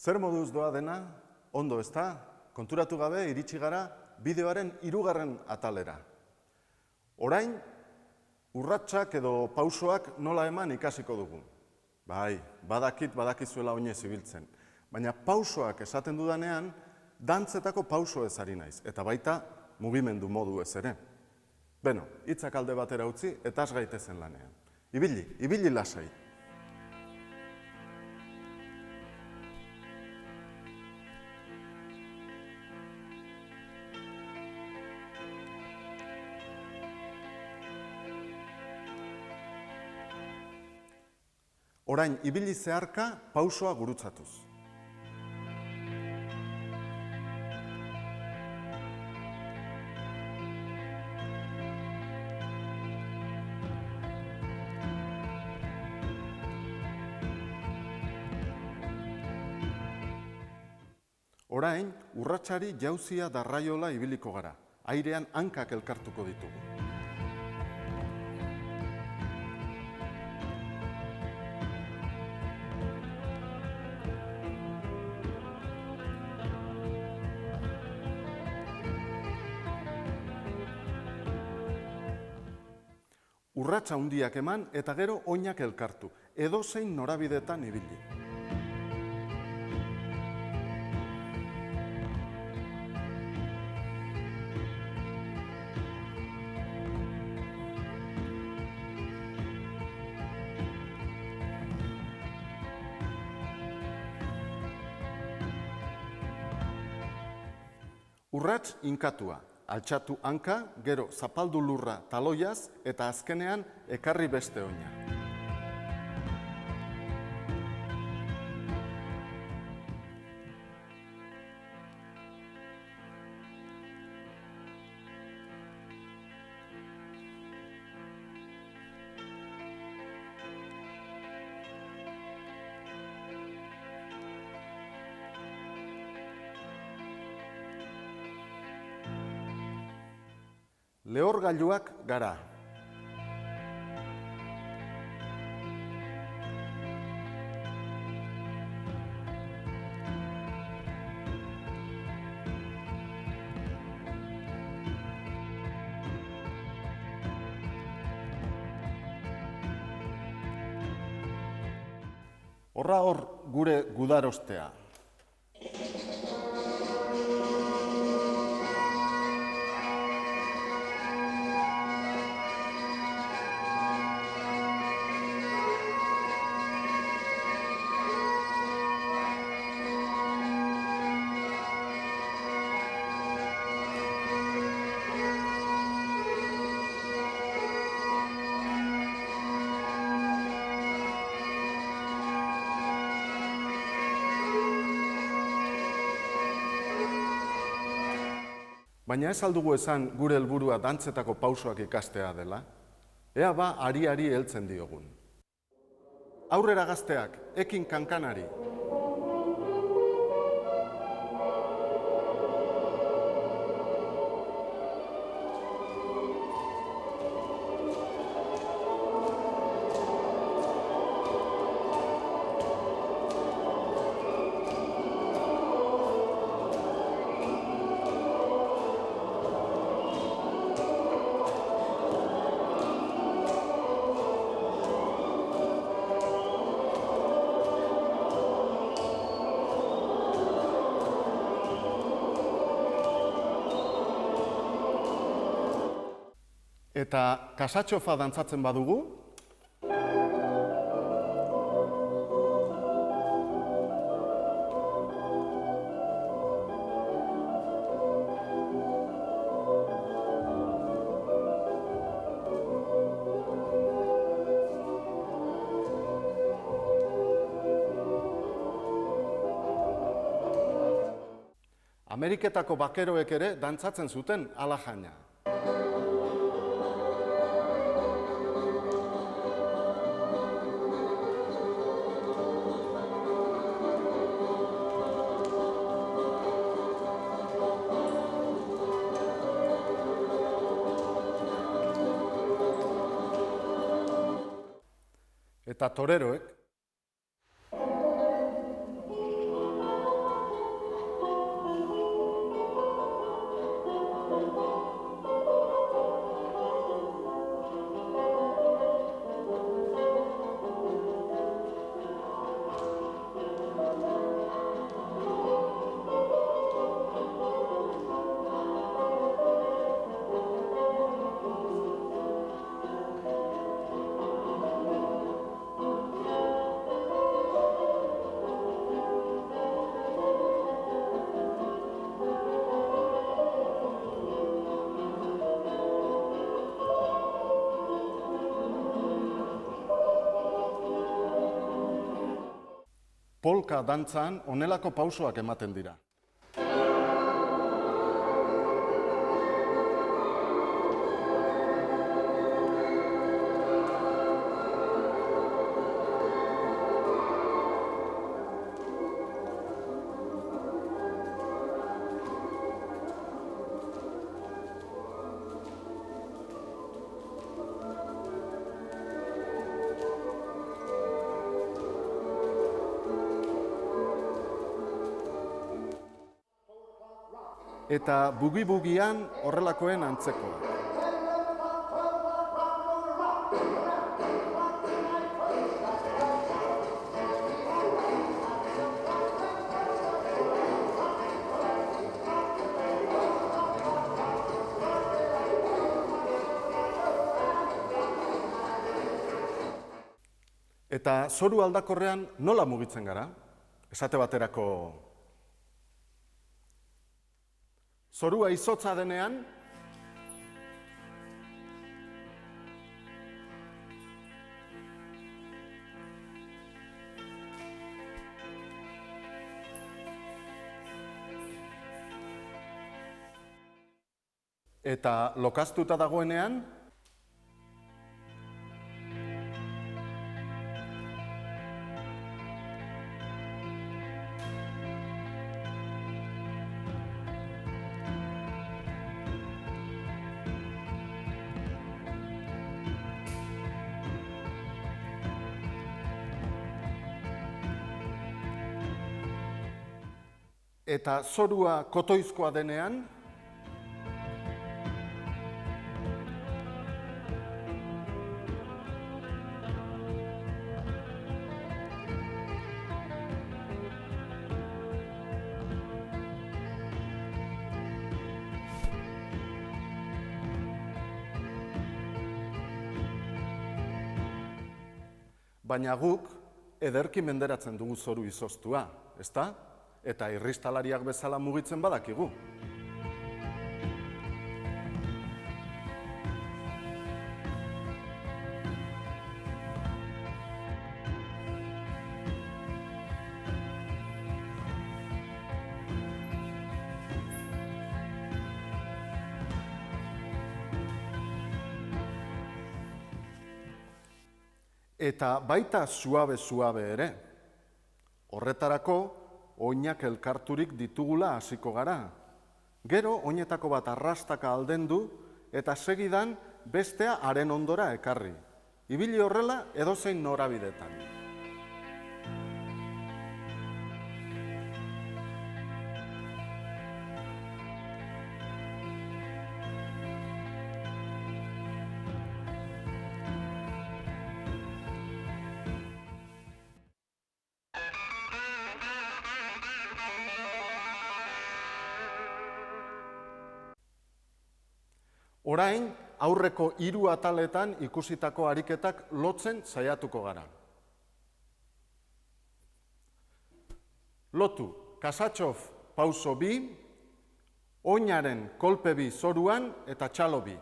Zer moduz doa dena, ondo ezta, konturatu gabe iritsi gara bideoaren 3. atalera. Orain, urratsak edo pausoak nola eman ikasiko dugu. Bai, badakizuela oinez ibiltzen. Baina pausoak esaten dudanean, dantzetako pauso ez ari naiz, eta baita mugimendu modu ez ere. Beno, hitzak alde batera utzi eta has gaitezen lanean. Ibili lasai. Orain, ibili zeharka pausoa gurutzatuz. Orain, urratsari jauzia darraiola ibiliko gara. Airean hankak elkartuko ditugu. Urratsa handiak eman eta gero oinak elkartu, edozein norabidetan ibili. Urrats inkatua. Altxatu hanka, gero zapaldu lurra taloiaz eta azkenean ekarri beste oina. Lehorgailuak gara. Horra hor gure gudarostea. Baina ez aldugu esan gure helburua dantzetako pausoak ikastea dela? Ea ba, ari heltzen diogun. Aurrera gazteak, ekin kankanari. Eta kasatxofa dantzatzen badugu, Ameriketako bakeroek ere dantzatzen zuten alajaina. Eta toreroek Polka dantzan honelako pausoak ematen dira. Eta bugi-bugian horrelakoen antzeko. Eta zoru aldakorrean nola mugitzen gara? Esate baterako, zorua izotza denean, eta lokaztuta dagoenean, eta zorua kotoizkoa denean, baina guk ederki menderatzen dugu zoru izoztua, ezta? Eta irristalariak bezala mugitzen badakigu. Eta baita suabe ere. Horretarako, oinak elkarturik ditugula hasiko gara. Gero, oinetako bat arrastaka aldendu eta segidan bestea haren ondora ekarri. Ibili horrela edozein norabidetan. Orain, aurreko 3 ataletan ikusitako ariketak lotzen saiatuko gara. Lotu, Kasatxov pauso 2, oinaren kolpe 2 zoruan eta txalo 2.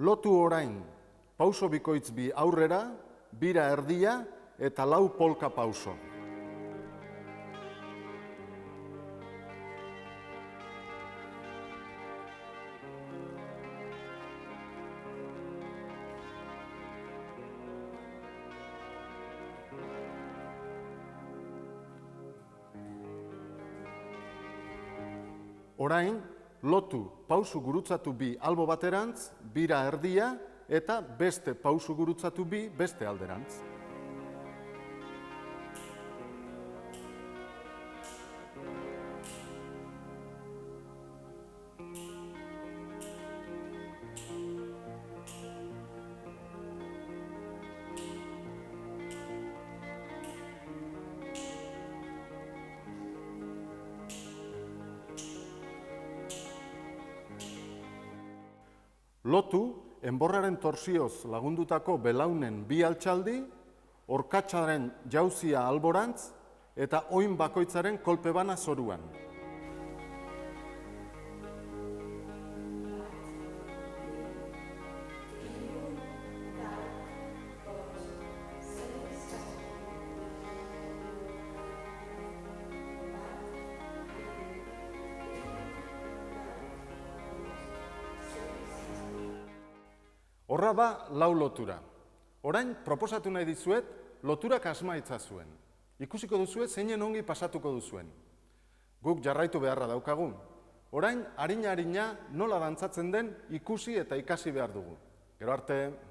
Lotu orain, pauso bikoitz 2 aurrera, 2 erdia eta 4 polka pauso. Orain, lotu pausu gurutzatu 2 albo baterantz, 2 erdia eta beste pausu gurutzatu 2 beste alderantz. lotu enborraren torsioz lagundutako belaunen bi altxaldi, orkatsaren jauzia alborantz eta oin bakoitzaren kolpe bana zoruan. Horra da lau lotura. Orain, proposatu nahi dizuet, loturak asma itzazuen. Ikusiko duzue zeinen ongi pasatuko duzuen. Guk jarraitu beharra daukagu. Orain, harina-harina nola dantzatzen den ikusi eta ikasi behar dugu. Gero arte...